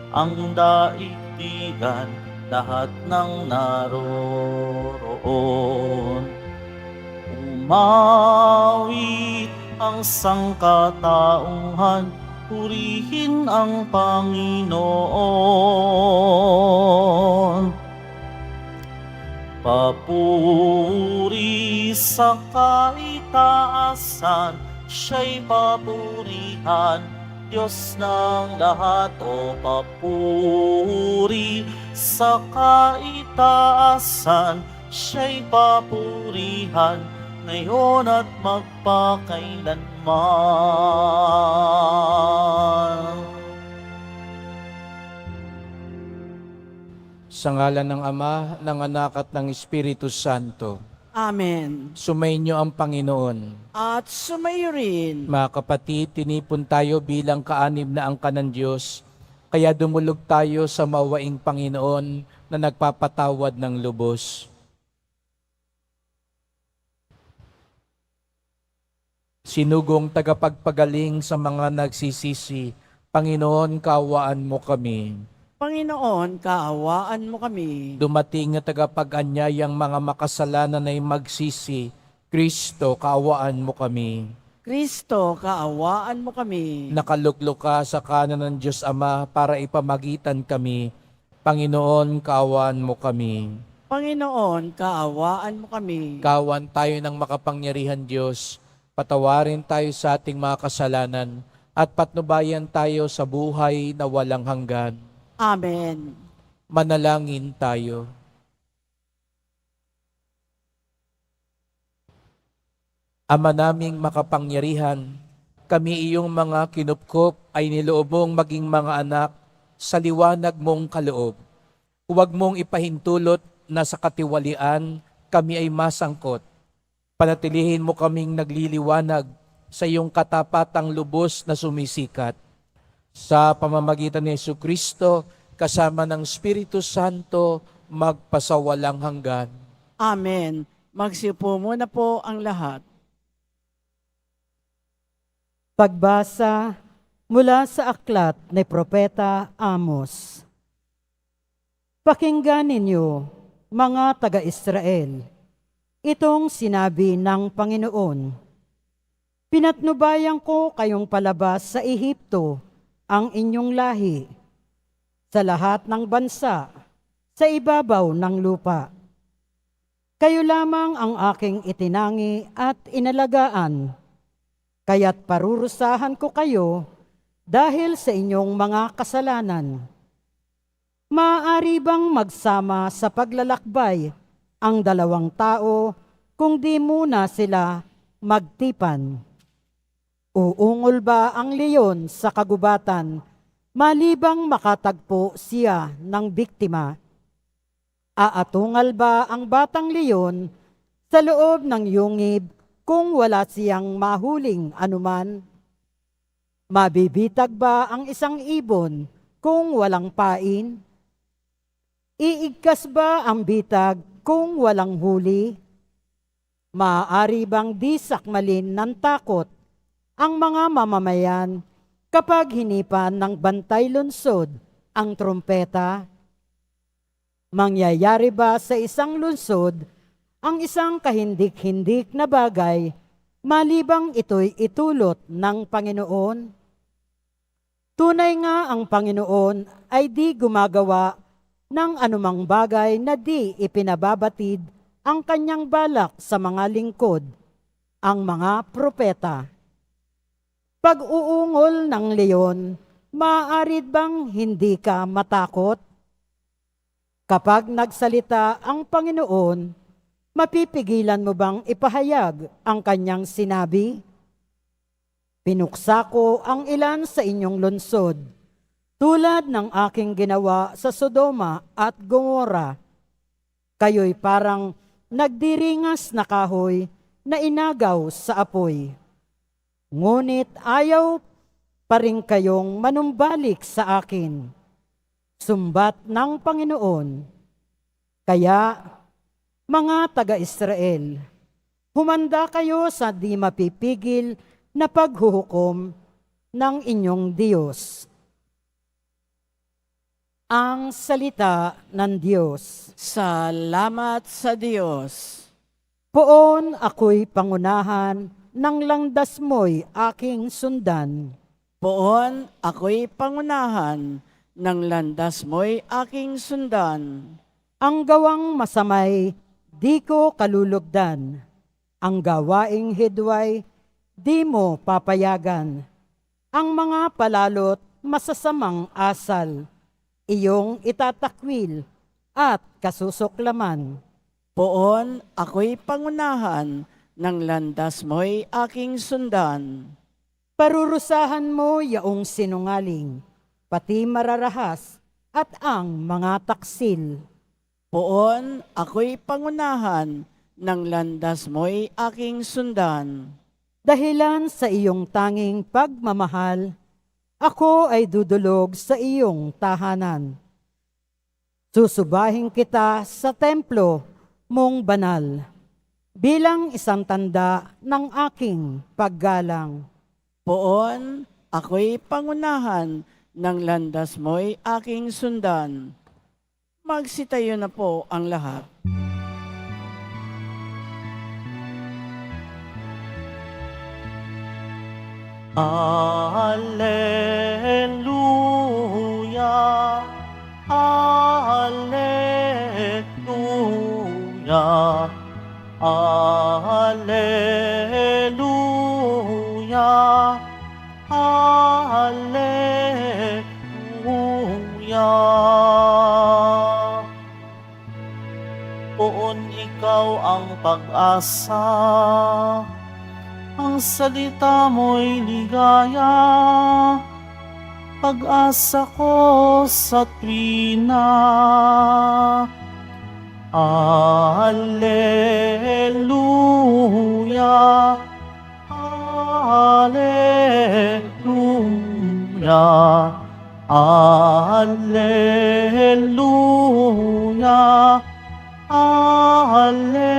ang daigdigan, lahat ng naroroon. Umawit ang sangkatauhan, purihin ang Panginoon. Papuri sa kaitaasan, siya'y papurihan, Diyos ng lahat. O papuri sa kaitaasan, siya'y papurihan, ngayon at magpakailanman. Sa ngalan ng Ama, ng Anak at ng Espiritu Santo. Amen. Sumainyo ang Panginoon. At sumayo rin. Mga kapatid, tinipon tayo bilang kaanib na angkan ng Diyos, kaya dumulog tayo sa mawaing Panginoon na nagpapatawad ng lubos. Sinugong tagapagpagaling sa mga nagsisisi, Panginoon, kaawaan mo kami. Panginoon, kaawaan mo kami. Dumating na tagapag-anyayang mga makasalanan ay magsisi, Kristo, kaawaan mo kami. Kristo, kaawaan mo kami. Nakaluklok ka sa kanan ng Diyos Ama para ipamagitan kami. Panginoon, kaawaan mo kami. Panginoon, kaawaan mo kami. Kaawaan tayo ng makapangyarihan Diyos. Patawarin tayo sa ating mga kasalanan at patnubayan tayo sa buhay na walang hanggan. Amen. Manalangin tayo. Ama naming makapangyarihan, kami iyong mga kinupkop ay niloob mong maging mga anak sa liwanag mong kaloob. Huwag mong ipahintulot na sa katiwalian kami ay masangkot. Panatilihin mo kaming nagliliwanag sa iyong katapatang lubos na sumisikat. Sa pamamagitan ni Jesucristo, kasama ng Espiritu Santo, magpasawalang hanggan. Amen. Magsiupo muna po ang lahat. Pagbasa mula sa aklat ni Propeta Amos. Pakinggan ninyo, mga taga-Israel, itong sinabi ng Panginoon. Pinatnubayan ko kayong palabas sa Ehipto, ang inyong lahi, sa lahat ng bansa, sa ibabaw ng lupa. Kayo lamang ang aking itinangi at inalagaan, kaya't parurusahan ko kayo dahil sa inyong mga kasalanan. Maaari bang magsama sa paglalakbay ang dalawang tao kung di muna sila magtipan? Uungol ba ang leyon sa kagubatan malibang makatagpo siya ng biktima? Aatungal ba ang batang leyon sa loob ng yungib kung wala siyang mahuling anuman? Mabibitag ba ang isang ibon kung walang pain? Iigkas ba ang bitag kung walang huli? Maaari bang di sakmalin ng takot ang mga mamamayan kapag hinipan ng bantay lunsod ang trumpeta? Mangyayari ba sa isang lunsod ang isang kahindik-hindik na bagay malibang ito'y itulot ng Panginoon? Tunay nga ang Panginoon ay di gumagawa ng anumang bagay na di ipinababatid ang kanyang balak sa mga lingkod, ang mga propeta. Pag-uungol ng leyon, maaari bang hindi ka matakot? Kapag nagsalita ang Panginoon, mapipigilan mo bang ipahayag ang kanyang sinabi? Pinuksa ko ang ilan sa inyong lunsod, tulad ng aking ginawa sa Sodoma at Gomora. Kayo'y parang nagdiringas na kahoy na inagaw sa apoy. Ngunit ayaw pa rin kayong manumbalik sa akin, sumbat ng Panginoon. Kaya, mga taga-Israel, humanda kayo sa di mapipigil na paghuhukom ng inyong Diyos. Ang salita ng Diyos. Salamat sa Diyos. Poon ako'y pangunahan, nang landas mo'y aking sundan. Poon ako'y pangunahan, ng landas mo'y aking sundan. Ang gawang masamay, di ko kalulugdan. Ang gawaing hidway, di mo papayagan. Ang mga palalot, masasamang asal, iyong itatakwil at kasusuklaman. Poon ako'y pangunahan, ng landas mo'y aking sundan. Parurusahan mo yaong sinungaling, pati mararahas at ang mga taksil. Poon ako'y pangunahan, ng landas mo'y aking sundan. Dahilan sa iyong tanging pagmamahal, ako ay dudulog sa iyong tahanan. Susubahin kita sa templo mong banal, bilang isang tanda ng aking paggalang. Poon ako'y pangunahan, ng landas mo'y aking sundan. Magsitayo na po ang lahat. Alleluia, Alleluia, Alleluia, Alleluia. Poon ikaw ang pag-asa, ang salita mo'y ligaya, pag-asa ko sa tuwina. Alleluia, Alleluia, Alleluia, Alleluia.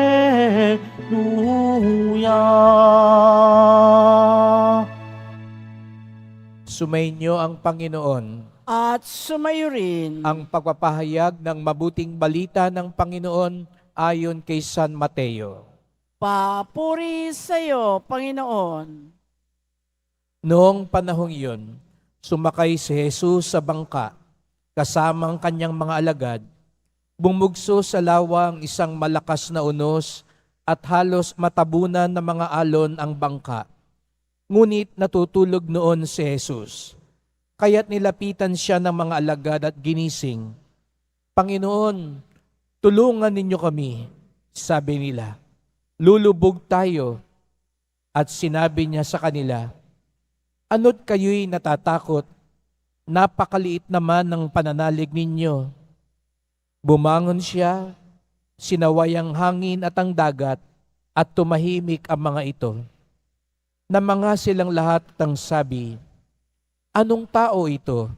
Sumainyo ang Panginoon. At sumayo rin Ang pagpapahayag ng mabuting balita ng Panginoon ayon kay San Mateo. papuri sa iyo, Panginoon. Noong panahong iyon, sumakay si Jesus sa bangka, kasama ang kanyang mga alagad. Bumugso sa lawang isang malakas na unos at halos matabunan ng mga alon ang bangka. Ngunit natutulog noon si Jesus. Kaya't nilapitan siya ng mga alagad at ginising. Panginoon, tulungan ninyo kami, sabi nila. Lulubog tayo. At sinabi niya sa kanila, ano't kayo'y natatakot? Napakaliit naman ng pananalig ninyo. Bumangon siya, sinaway ang hangin at ang dagat, at tumahimik ang mga ito. Namanga silang lahat ng sabi, anong tao ito?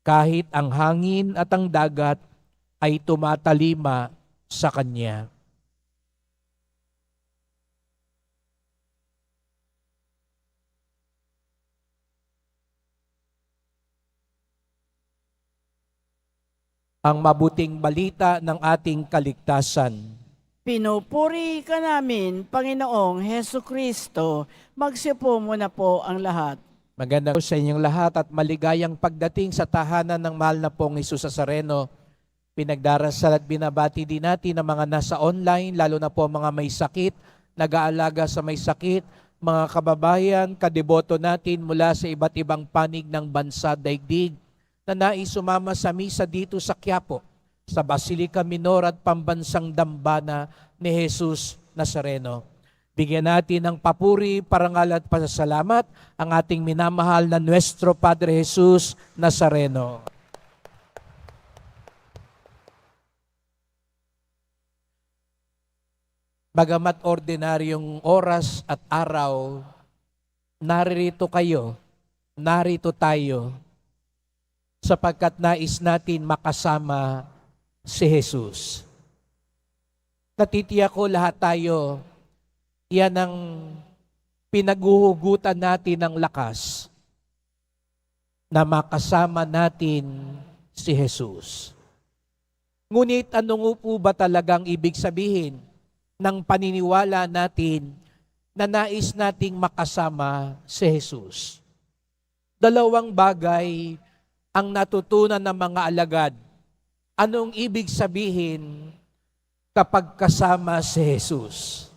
Kahit ang hangin at ang dagat ay tumatalima sa kanya. Ang mabuting balita ng ating kaligtasan. Pinupuri ka namin, Panginoong Heso Kristo. Magsipo muna po ang lahat. Magandang sa inyong lahat at maligayang pagdating sa tahanan ng mahal na pong Jesus Nazareno. Pinagdarasal at binabati din natin ang mga nasa online, lalo na po mga may sakit, nag-aalaga sa may sakit, mga kababayan, kadeboto natin mula sa iba't ibang panig ng bansa daigdig na nais sumama sa misa dito sa Quiapo, sa Basilica Minor at Pambansang Dambana ni Jesus Nazareno. Bigyan natin ng papuri, parangal at pasasalamat ang ating minamahal na Nuestro Padre Jesus Nazareno. Bagamat ordinaryong oras at araw, narito kayo, narito tayo, sapagkat nais natin makasama si Jesus. Natitiyak ko lahat tayo, yan ang pinaguhugutan natin ng lakas na makasama natin si Jesus. Ngunit ano nga po ba talagang ibig sabihin ng paniniwala natin na nais nating makasama si Jesus? Dalawang bagay ang natutunan ng mga alagad. Anong ibig sabihin kapag kasama si Jesus?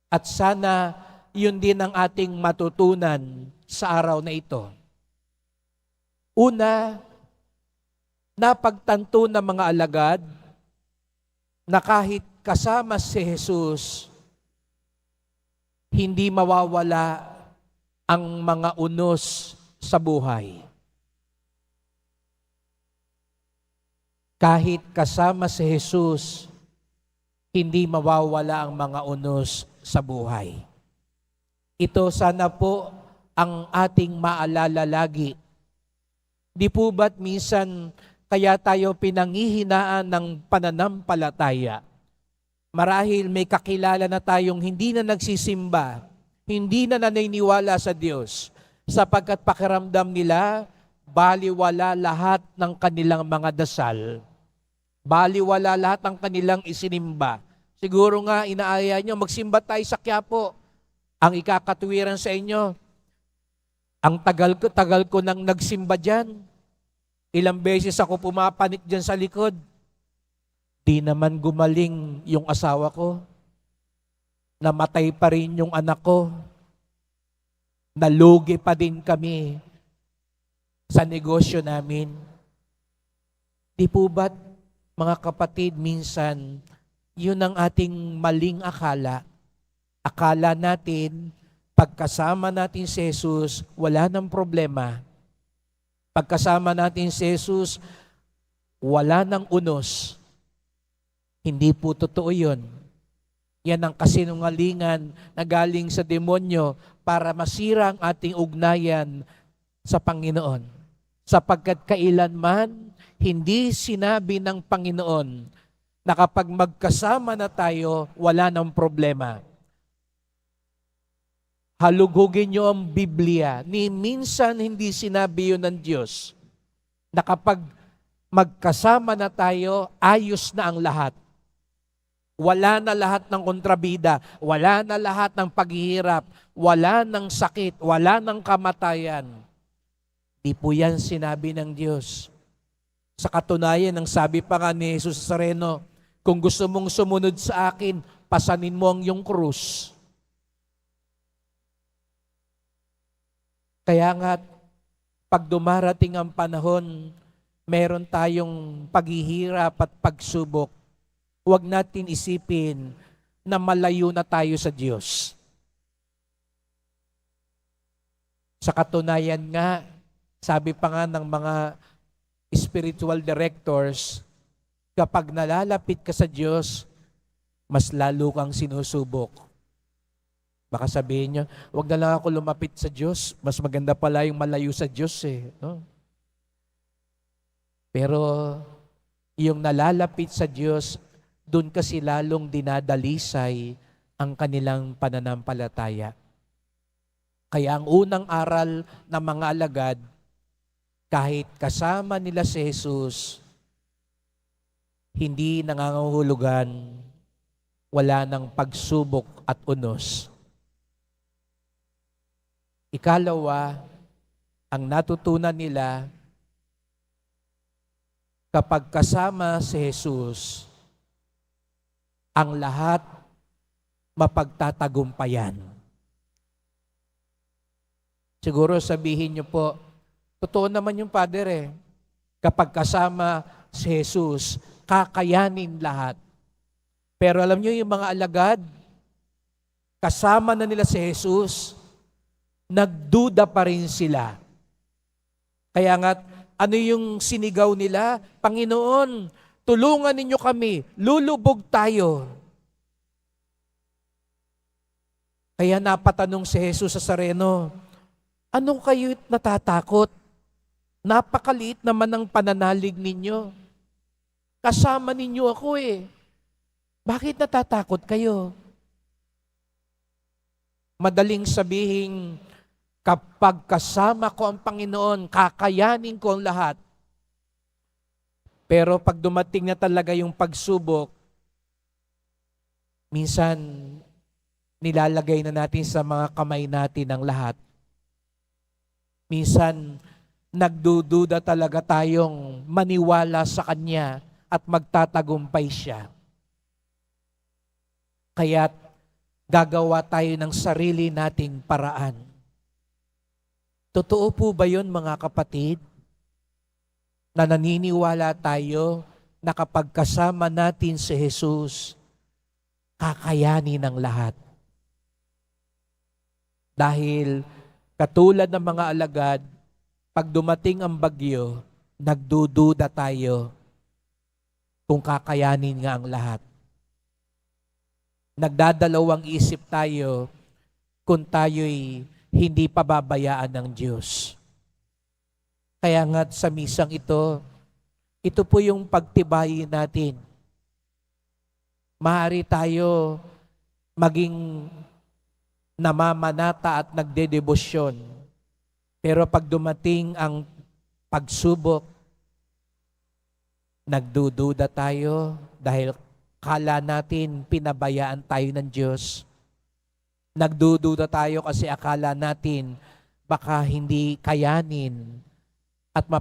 At sana yun din ang ating matutunan sa araw na ito. Una, napagtanto ng mga alagad na kahit kasama si Jesus, hindi mawawala ang mga unos sa buhay. Kahit kasama si Jesus, hindi mawawala ang mga unos sa buhay. Ito sana po ang ating maalala lagi. Di po ba't minsan kaya tayo pinanghihinaan ng pananampalataya? Marahil may kakilala na tayong hindi na nagsisimba, hindi na naniniwala sa Diyos, sapagkat pakiramdam nila, baliwala lahat ng kanilang mga dasal. Baliwala lahat ng kanilang isinimba. Siguro nga inaaya nyo, magsimba tayo sa Quiapo. Ang ikakatuwiran sa inyo, ang tagal ko nang nagsimba dyan. Ilang beses ako pumapanik dyan sa likod. Di naman gumaling yung asawa ko. Namatay pa rin yung anak ko. Nalugi pa din kami sa negosyo namin. Di po ba't, mga kapatid, minsan, yun ang ating maling akala. Akala natin, pagkasama natin si Jesus, wala nang problema. Pagkasama natin si Jesus, wala nang unos. Hindi po totoo yun. Yan ang kasinungalingan na galing sa demonyo para masira ang ating ugnayan sa Panginoon. Sapagkat kailanman, hindi sinabi ng Panginoon na kapag magkasama na tayo, wala nang problema. Halugugin niyo ang Biblia. Ni minsan hindi sinabi yun ng Diyos na kapag magkasama na tayo, ayos na ang lahat. Wala na lahat ng kontrabida, wala na lahat ng paghihirap, wala ng sakit, wala ng kamatayan. Di po yan sinabi ng Diyos. Sa katunayan, ang sabi pa nga ni Jesus Nazareno, kung gusto mong sumunod sa akin, pasanin mo ang iyong krus. Kaya nga, pag dumarating ang panahon, meron tayong paghihirap at pagsubok, huwag natin isipin na malayo na tayo sa Diyos. Sa katunayan nga, sabi pa nga ng mga spiritual directors, kapag nalalapit ka sa Diyos, mas lalo kang sinusubok. Baka sabihin niyo, huwag na lang ako lumapit sa Diyos. Mas maganda pala yung malayo sa Diyos eh. No? Pero yung nalalapit sa Diyos, doon kasi lalong dinadalisay ang kanilang pananampalataya. Kaya ang unang aral ng mga alagad, kahit kasama nila si Jesus, hindi nangangahulugan, wala ng pagsubok at unos. Ikalawa, ang natutunan nila, kapag kasama si Jesus, ang lahat mapagtatagumpayan. Siguro sabihin niyo po, totoo naman yung Father eh. Kapag kasama si Jesus, kakayanin lahat. Pero alam niyo yung mga alagad, kasama na nila si Jesus, nagduda pa rin sila. Kaya nga, ano yung sinigaw nila? Panginoon, tulungan ninyo kami, lulubog tayo. Kaya napatanong si Jesus sa Nazareno, anong kayo natatakot? Napakaliit naman ang pananalig ninyo. Kasama ninyo ako eh. Bakit natatakot kayo? Madaling sabihin, kapag kasama ko ang Panginoon, kakayanin ko ang lahat. Pero pag dumating na talaga yung pagsubok, minsan nilalagay na natin sa mga kamay natin ang lahat. Minsan nagdududa talaga tayong maniwala sa Kanya at magtatagumpay siya. Kaya't gagawa tayo ng sarili nating paraan. Totoo po ba yun, mga kapatid? Na naniniwala tayo na kapag kasama natin si Jesus, kakayanin ang lahat. Dahil katulad ng mga alagad, pag dumating ang bagyo, nagdududa tayo kung kakayanin nga ang lahat. Nagdadalawang isip tayo kung tayo'y hindi pababayaan ng Diyos. Kaya nga sa misang ito po yung pagtibayin natin. Maaari tayo maging namamanata at nagdedebosyon. Pero pag dumating ang pagsubok, nagdududa tayo dahil kala natin pinabayaan tayo ng Diyos. Nagdududa tayo kasi akala natin baka hindi kayanin at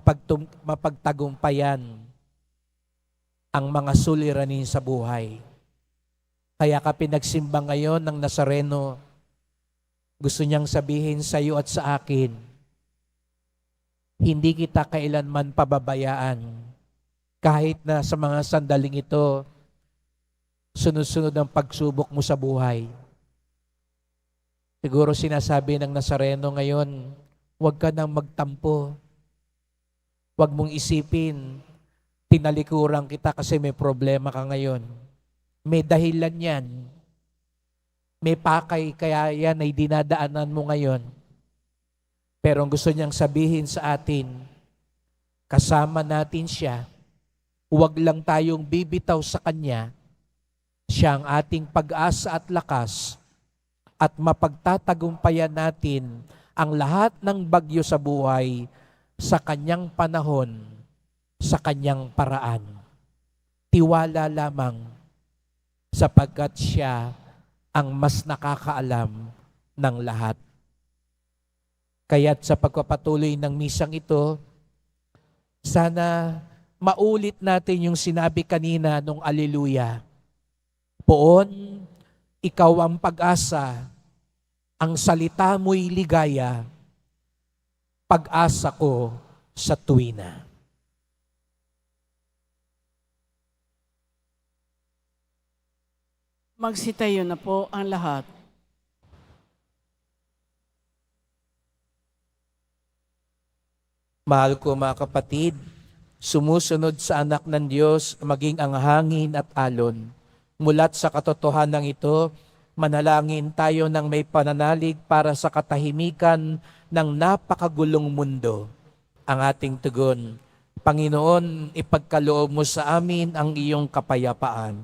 mapagtagumpayan ang mga suliranin sa buhay. Kaya ka pinagsimba ngayon ng Nazareno, gusto niyang sabihin sa iyo at sa akin, hindi kita kailanman pababayaan. Kahit na sa mga sandaling ito, sunod-sunod ang pagsubok mo sa buhay. Siguro sinasabi ng Nazareno ngayon, huwag ka nang magtampo. Huwag mong isipin, tinalikuran kita kasi may problema ka ngayon. May dahilan yan. May pakay kaya yan ay dinadaanan mo ngayon. Pero ang gusto niyang sabihin sa atin, kasama natin siya. Huwag lang tayong bibitaw sa Kanya. Siya ang ating pag-asa at lakas at mapagtatagumpayan natin ang lahat ng bagyo sa buhay sa Kanyang panahon, sa Kanyang paraan. Tiwala lamang sapagkat siya ang mas nakakaalam ng lahat. Kaya't sa pagpapatuloy ng misang ito, sana maulit natin yung sinabi kanina nung Alleluia. Poon, ikaw ang pag-asa, ang salita mo'y ligaya, pag-asa ko sa tuwina. Magsitayo na po ang lahat. Mahal ko mga kapatid, sumusunod sa anak ng Diyos maging ang hangin at alon. Mulat sa katotohanan ito, manalangin tayo ng may pananalig para sa katahimikan ng napakagulong mundo. Ang ating tugon, Panginoon, ipagkaloob mo sa amin ang iyong kapayapaan.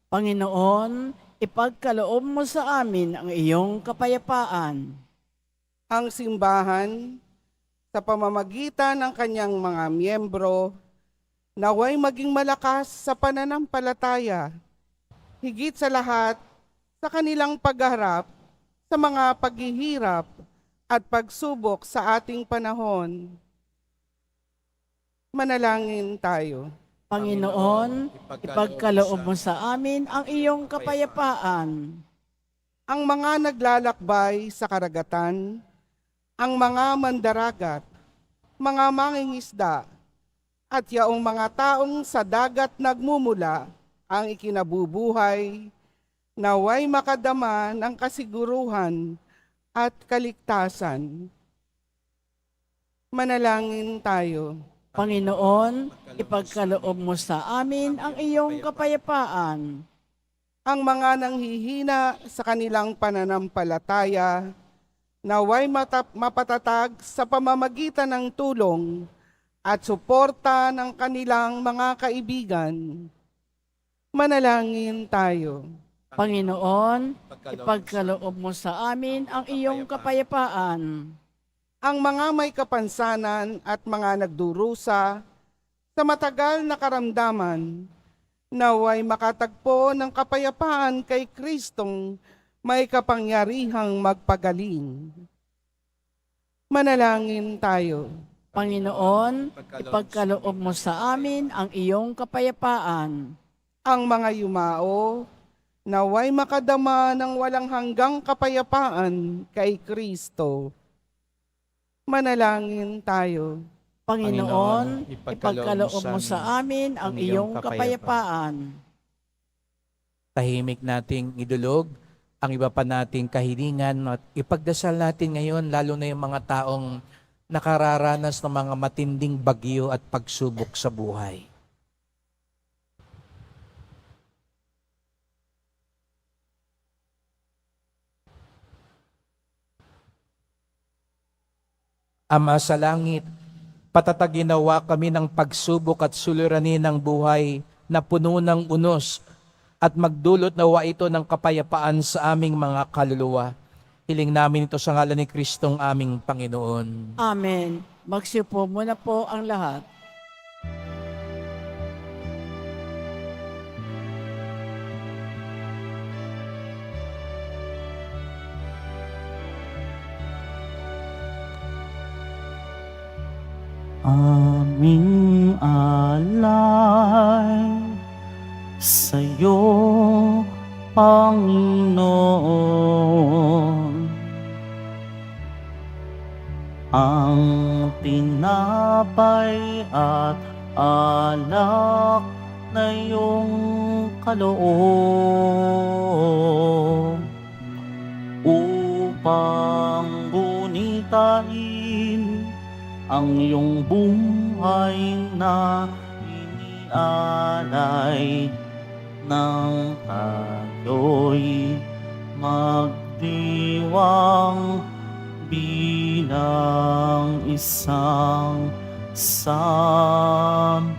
Panginoon, ipagkaloob mo sa amin ang iyong kapayapaan. Ang simbahan, sa pamamagitan ng kanyang mga miyembro, naway maging malakas sa pananampalataya, higit sa lahat sa kanilang pagharap sa mga paghihirap at pagsubok sa ating panahon. Manalangin tayo. Panginoon, ipagkaloob mo sa amin ang iyong kapayapaan. Ang mga naglalakbay sa karagatan, ang mga mandaragat, mga mangingisda, at yaong mga taong sa dagat nagmumula ang ikinabubuhay, naway makadama ng kasiguruhan at kaligtasan. Manalangin tayo. Panginoon, ipagkaloob mo sa amin ang iyong kapayapaan. Ang mga nanghihina sa kanilang pananampalataya, naway mapatatag sa pamamagitan ng tulong at suporta ng kanilang mga kaibigan. Manalangin tayo. Panginoon, ipagkaloob mo sa amin ang iyong kapayapaan. Ang mga may kapansanan at mga nagdurusa sa matagal na karamdaman, naway makatagpo ng kapayapaan kay Kristong may kapangyarihang magpagaling. Manalangin tayo. Panginoon, ipagkaloob mo sa amin ang iyong kapayapaan. Ang mga yumao, naway makadama ng walang hanggang kapayapaan kay Kristo. Manalangin tayo. Panginoon, ipagkaloob mo sa amin ang iyong kapayapaan. Tahimik nating idulog ang iba pa nating kahilingan at ipagdasal natin ngayon lalo na yung mga taong nakararanas ng mga matinding bagyo at pagsubok sa buhay. Ama sa langit, patatagin nawa kami ng pagsubok at suliranin ng buhay na puno ng unos at magdulot nawa ito ng kapayapaan sa aming mga kaluluwa. Hiling namin ito sa ngalan ni Kristong aming Panginoon. Amen. Magsiupo muna po ang lahat. Aming alay sa'yo, Panginoon. Ang tinapay at alak na iyong kaloob upang gunitain ang iyong buhay na inialay nang tayo'y magdiwang bilang isang sambayanan.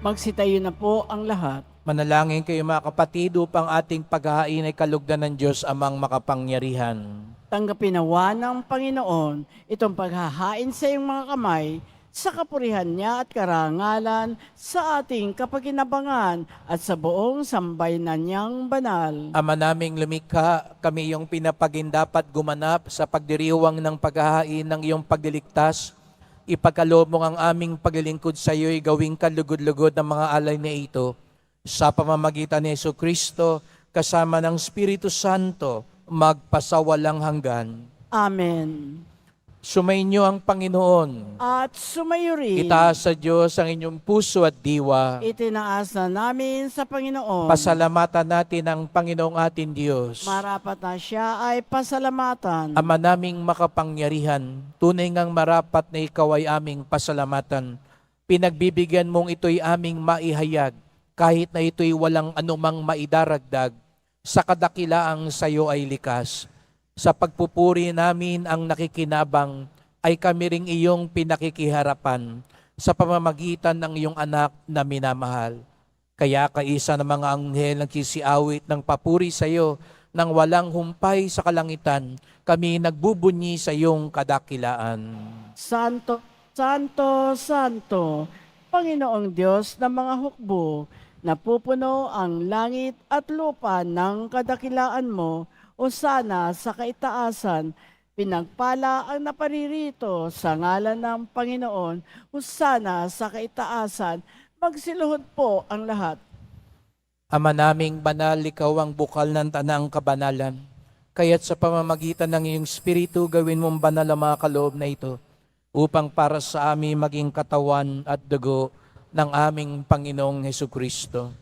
Magsitayo na po ang lahat. Manalangin kayo mga kapatid upang ating paghahain ay kalugdan ng Diyos amang makapangyarihan. Tanggapin nawa ng Panginoon itong paghahain sa iyong mga kamay sa kapurihan niya at karangalan sa ating kapakinabangan at sa buong sambayanan niyang banal. Ama naming lumikha, kami iyong pinapagindapat gumanap sa pagdiriwang ng paghahain ng iyong pagliligtas. Ipagkaloob mo ang aming paglilingkod sa iyo'y gawing kalugod-lugod ng mga alay na ito. Sa pamamagitan ni Jesucristo, kasama ng Espiritu Santo, magpasawalang hanggan. Amen. Sumainyo ang Panginoon. At sumayo rin. Itaas sa Diyos ang inyong puso at diwa. Itinaas na namin sa Panginoon. Pasalamatan natin ang Panginoong ating Diyos. Marapat na siya ay pasalamatan. Ama naming makapangyarihan, tunay ngang marapat na ikaw ay aming pasalamatan. Pinagbibigyan mong ito'y aming maihayag, kahit na ito'y walang anumang maidaragdag, sa kadakilaang sa iyo ay likas. Sa pagpupuri namin ang nakikinabang, ay kami ring iyong pinakikiharapan sa pamamagitan ng iyong anak na minamahal. Kaya kaisa ng mga anghel nagkisiawit ng papuri sa iyo, nang walang humpay sa kalangitan, kami nagbubunyi sa iyong kadakilaan. Santo, Santo, Santo, Panginoong Diyos ng mga hukbo, napupuno ang langit at lupa ng kadakilaan mo, o sana sa kaitaasan, pinagpala ang naparirito sa ngalan ng Panginoon, o sana sa kaitaasan, magsiluhod po ang lahat. Ama naming banal, ikaw ang bukal ng tanang kabanalan. Kaya't sa pamamagitan ng iyong Espiritu, gawin mong banal ang mga kaloob na ito, upang para sa amin maging katawan at dugo ng aming Panginoong Hesukristo.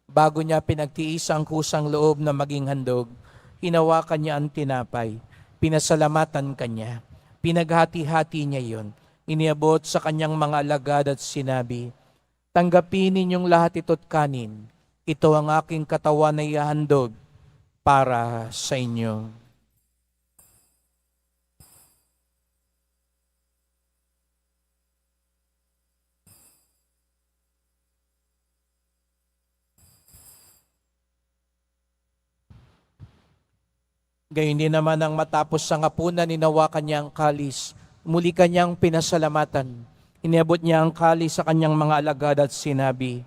Bago niya pinagtiis ang kusang loob na maging handog, hinawakan niya ang tinapay, pinasalamatan kanya, pinaghati-hati niya iyon, iniabot sa kanyang mga alagad at sinabi, "Tanggapin ninyong lahat ito't kanin, ito ang aking katawan na ihahandog para sa inyo." Gayon din naman ang matapos sa ngapunan, ninawakan niya ang kalis. Muli kanyang pinasalamatan. Iniabot niya ang kalis sa kanyang mga alagad at sinabi,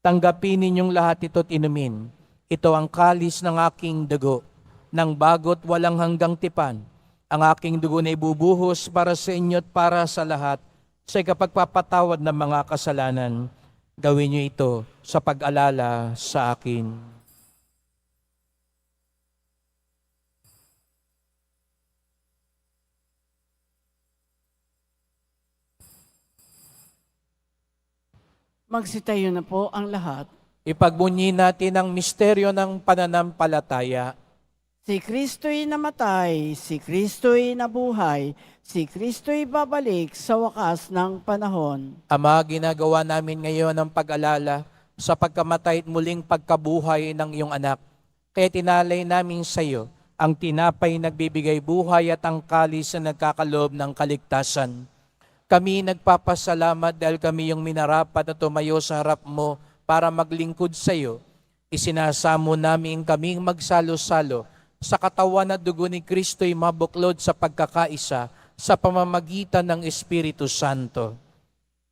"Tanggapin ninyong lahat ito't inumin. Ito ang kalis ng aking dugo, ng bago't walang hanggang tipan. Ang aking dugo na ibubuhos para sa inyo at para sa lahat sa ikapagpapatawad ng mga kasalanan. Gawin niyo ito sa pag-alala sa akin." Magsitayo na po ang lahat. Ipagbunyi natin ang misteryo ng pananampalataya. Si Kristo'y namatay, si Kristo'y nabuhay, si Kristo'y babalik sa wakas ng panahon. Ama, ginagawa namin ngayon ang pag-alala sa pagkamatay at muling pagkabuhay ng iyong anak. Kaya tinalay namin sa iyo ang tinapay nagbibigay buhay at ang kalis na nagkakaloob ng kaligtasan. Kami nagpapasalamat dahil kami yung minarapat na tumayo sa harap mo para maglingkod sa iyo. Isinasamo namin kaming magsalo-salo sa katawan at dugo ni Kristo'y mabuklod sa pagkakaisa sa pamamagitan ng Espiritu Santo.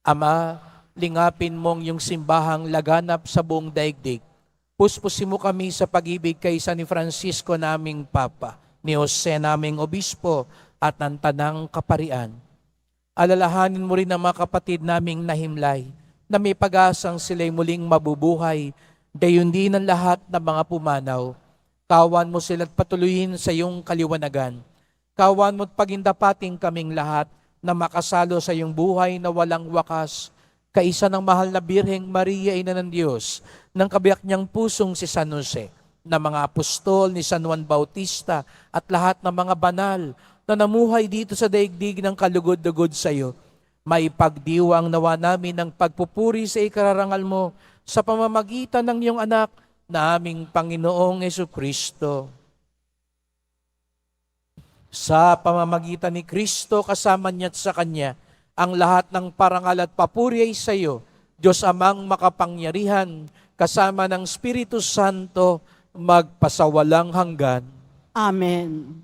Ama, lingapin mong yung simbahang laganap sa buong daigdig. Puspusin mo kami sa pag-ibig kay San Francisco naming Papa, ni Jose naming Obispo at ng Tanang Kaparian. Alalahanin mo rin ang mga kapatid naming nahimlay na may pag-asang sila'y muling mabubuhay, gayon din ang lahat ng mga pumanaw. Kawan mo sila't patuloyin sa iyong kaliwanagan. Kawan mo't pagindapating kaming lahat na makasalo sa iyong buhay na walang wakas, kaisa ng mahal na Birheng Maria, Ina ng Diyos, ng kabiyak niyang pusong si San Jose, na mga apostol ni San Juan Bautista at lahat ng mga banal na namuhay dito sa daigdig ng kalugod-lugod sa iyo. Maipagdiwang nawa namin ang pagpupuri sa ikararangal mo sa pamamagitan ng iyong anak na aming Panginoong Jesucristo. Sa pamamagitan ni Kristo, kasama niya at sa Kanya, ang lahat ng parangal at papuri ay sa iyo, Diyos Amang makapangyarihan, kasama ng Espiritu Santo, magpasawalang hanggan. Amen.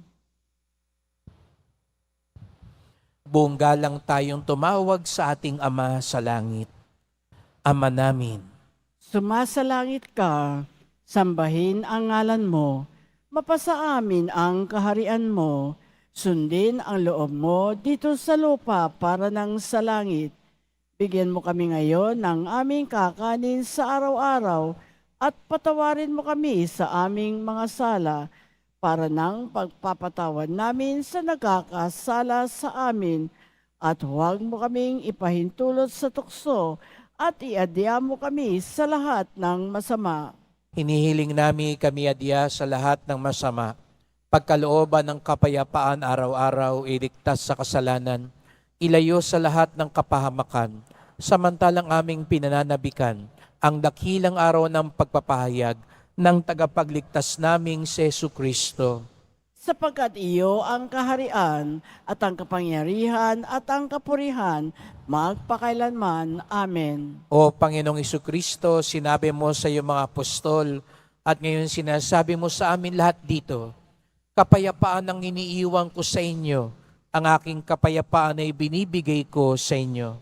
Buong galang tayong tumawag sa ating Ama sa langit. Ama namin, Sumasalangit ka, sambahin ang ngalan mo, mapasa amin ang kaharian mo, sundin ang loob mo dito sa lupa para nang sa langit. Bigyan mo kami ngayon ng aming kakanin sa araw-araw at patawarin mo kami sa aming mga sala para nang pagpapatawad namin sa nagkakasala sa amin at huwag mo kaming ipahintulot sa tukso at iadya mo kami sa lahat ng masama. hinihiling namin kami adya sa lahat ng masama, pagkalooban ng kapayapaan araw-araw, iligtas sa kasalanan, ilayo sa lahat ng kapahamakan, samantalang aming pinananabikan ang dakilang araw ng pagpapahayag ng tagapagligtas naming si Jesucristo. Sapagkat iyo ang kaharian at ang kapangyarihan at ang kapurihan magpakailanman. Amen. O Panginoong Jesucristo, sinabi mo sa iyong mga apostol at ngayon sinasabi mo sa amin lahat dito, kapayapaan ang iniiwan ko sa inyo, ang aking kapayapaan ay binibigay ko sa inyo.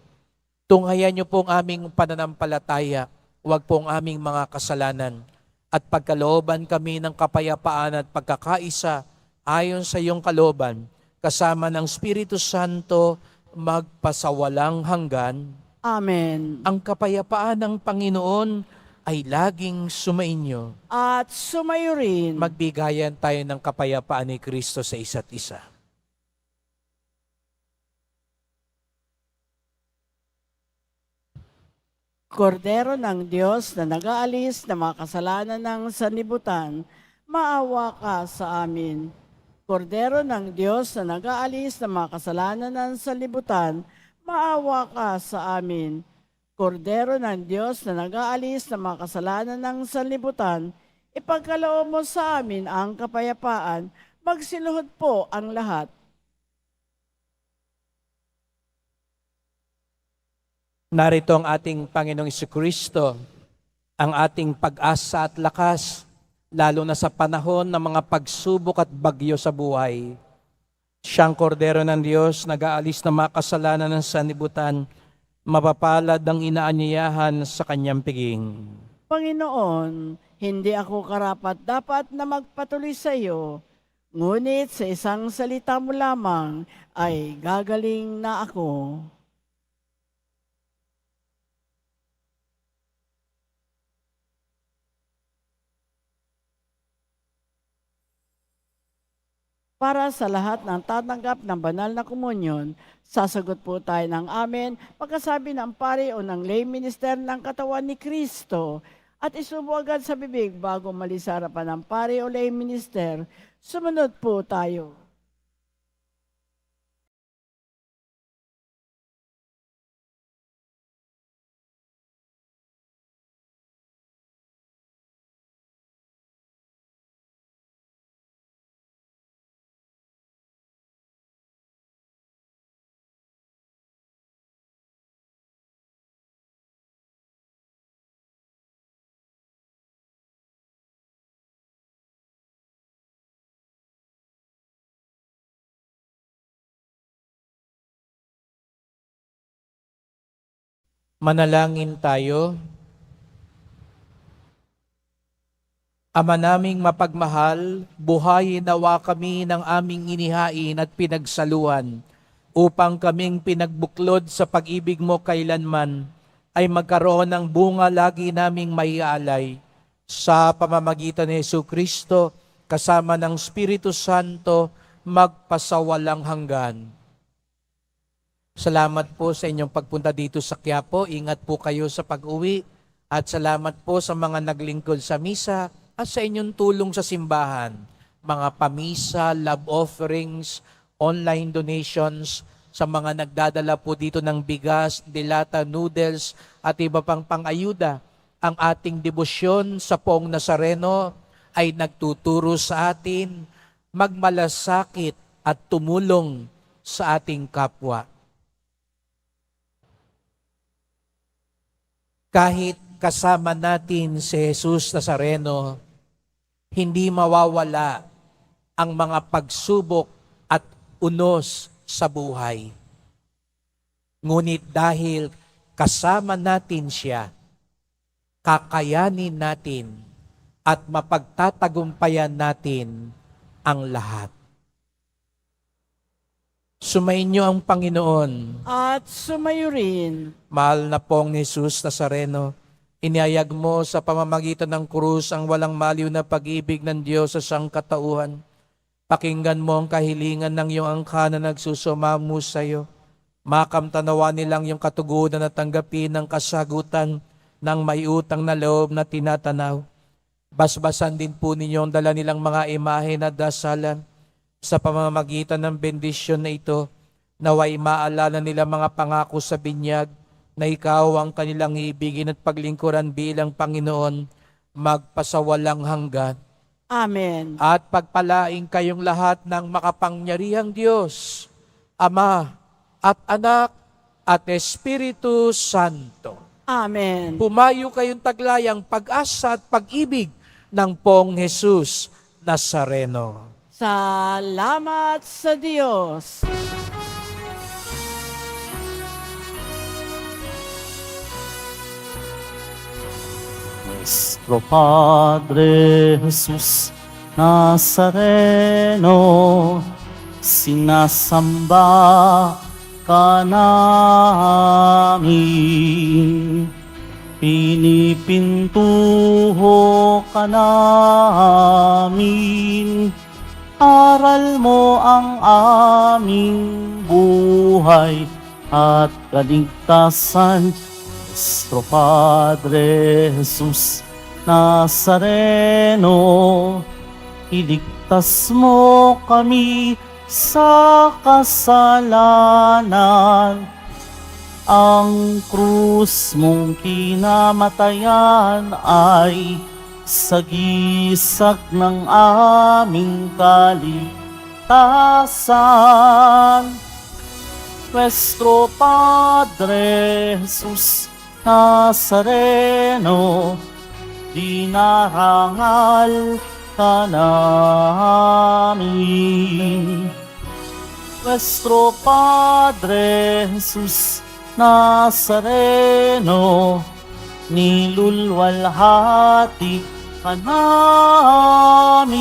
Tunghayan niyo pong aming pananampalataya, huwag pong aming mga kasalanan, at pagkalooban kami ng kapayapaan at pagkakaisa ayon sa iyong kalooban, kasama ng Espiritu Santo, magpasawalang hanggan. Amen. Ang kapayapaan ng Panginoon ay laging sumainyo. At sumayo rin. Magbigayan tayo ng kapayapaan ni Kristo sa isa't isa. Kordero ng Diyos na nag-aalis ng mga kasalanan ng sanlibutan, maawa ka sa amin. Kordero ng Diyos na nag-aalis ng mga kasalanan ng sanlibutan, maawa ka sa amin. Kordero ng Diyos na nag-aalis ng mga kasalanan ng sanlibutan, ipagkaloob mo sa amin ang kapayapaan, magsiluhod po ang lahat. Narito ang ating Panginoong Jesucristo, ang ating pag-asa at lakas, lalo na sa panahon ng mga pagsubok at bagyo sa buhay. Siyang kordero ng Diyos, nag-aalis ng mga kasalanan ng sanlibutan, mapapalad ang inaanyayahan sa kanyang piging. Panginoon, hindi ako karapat-dapat na magpatuloy sa iyo, ngunit sa isang salita mo lamang ay gagaling na ako. Para sa lahat ng tatanggap ng banal na komunyon, sasagot po tayo ng amen pagkasabi ng pari o ng lay minister ng katawan ni Kristo at isubo agad sa bibig bago malis sa harapan ng pari o lay minister. Sumunod po tayo. Manalangin tayo. Ama naming mapagmahal, buhayin nawa kami ng aming inihain at pinagsaluan upang kaming pinagbuklod sa pag-ibig mo kailanman ay magkaroon ng bunga lagi naming maialay sa pamamagitan ni Jesucristo kasama ng Espiritu Santo magpasawalang hanggan. Salamat po sa inyong pagpunta dito sa Quiapo. Ingat po kayo sa pag-uwi at salamat po sa mga naglingkod sa misa at sa inyong tulong sa simbahan, mga pamisa, love offerings, online donations, sa mga nagdadala po dito ng bigas, dilata, noodles, at iba pang pang-ayuda. Ang ating debosyon sa Poong Nazareno ay nagtuturo sa atin magmalasakit at tumulong sa ating kapwa. Kahit kasama natin si Jesus Nazareno, hindi mawawala ang mga pagsubok at unos sa buhay. Ngunit dahil kasama natin siya, kakayanin natin at mapagtatagumpayan natin ang lahat. Sumainyo ang Panginoon. At sumayo rin. Mahal na pong Jesus Nazareno, inihayag mo sa pamamagitan ng krus ang walang maliw na pag-ibig ng Diyos sa sangkatauhan. Pakinggan mo ang kahilingan ng iyong angka na nagsusumamo sa iyo. Makamtanawa nilang iyong katugunan at tanggapin ang kasagutan ng may utang na loob na tinatanaw. Basbasan din po ninyo ang dala nilang mga imahe na dasalan. Sa pamamagitan ng bendisyon na ito, naway maalala nila mga pangako sa binyag na ikaw ang kanilang ibigin at paglingkuran bilang Panginoon, magpasawalang hanggan. Amen. At pagpalaing kayong lahat ng makapangyarihang Diyos, Ama at Anak at Espiritu Santo. Amen. Pumayo kayong taglayang pag-asa at pag-ibig ng Poong Jesus Nazareno. Salamat sa Diyos. Nuestro Padre Jesus Nazareno, sinasamba ka namin, pinipintuho ka namin, aral mo ang aming buhay at kaligtasan. Nuestro Padre Jesus Nazareno, iligtas mo kami sa kasalanan. Ang krus mong kinamatayan ay sagisag ng aming kaligtasan. Nuestro Padre Jesus Nazareno, dinarangal ka namin. Nuestro Padre Jesus Nazareno, nilulwalhati ka namin.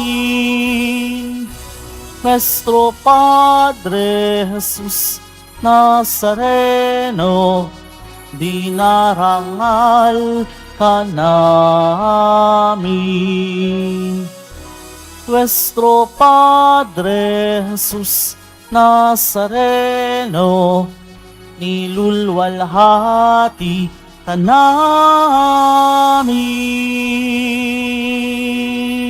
Nuestro Padre Jesus Nazareno, dinarangal ka namin. Nuestro Padre Jesus Nazareno, nilulwalhati ka namin.